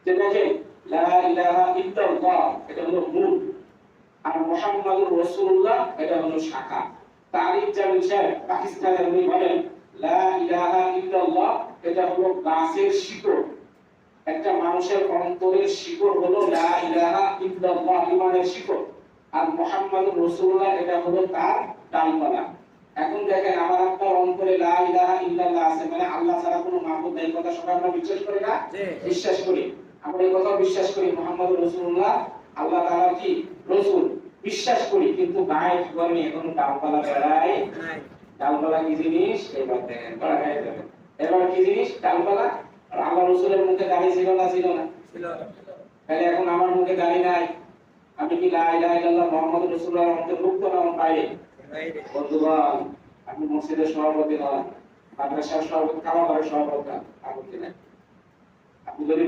যে দেখেন লা ইলাহা ইল্লাল্লাহ এটা হলো মূল, আর মুহাম্মাদুর রাসূলুল্লাহ এটা হলো শাখা। তারিখ জামিল সাহেব পাকিস্তানের উনি বলেন লা ইলাহা ইল্লাল্লাহ এটা হলো গাছের শিকড়, একটা মানুষের অন্তরের শিকড় হলো লা ইলাহা ইল্লাল্লাহ ইমানের শিকড়, আর মুহাম্মাদুর রাসূলুল্লাহ এটা হলো তার ডালপালা। এখন দেখেন আমার আপনার অন্তরে লা ইলাহা ইল্লাল্লাহ আছে, মানে আল্লাহ ছাড়া কোনো মাবুদ নেই, কথা সবাই আমরা বিশ্বাস করি না? বিশ্বাস করি। আমরা এই কথা বিশ্বাস করি মুহাম্মাদুর রাসূলুল্লাহ আল্লাহ তাআলা কি রাসূল, বিশ্বাস করি, কিন্তু গায়ে কি করেনি, এখন ডালপালা বেড়ায় নাই। ডালপালা কি জিনিস এবার দেখেন বলা হয়ে যাবে। এবার কি জিনিস ডালপালা? আর আল্লাহ রাসূলের মুখে দাড়ি ছিল না? ছিল না? ছিল। তাহলে এখন আমার মুখে দাড়ি নাই, আমি কি লা ইলাহা ইল্লাল্লাহ মুহাম্মাদুর রাসূলুল্লাহর অন্তর্ভুক্ত না বাইরে? বন্ধুগণ, আপনি মসজিদের সভাপতি নন, মাদ্রাসার সভাপতি, কামাগারের সভাপতি, আপত্তি নাই। আপনি যদি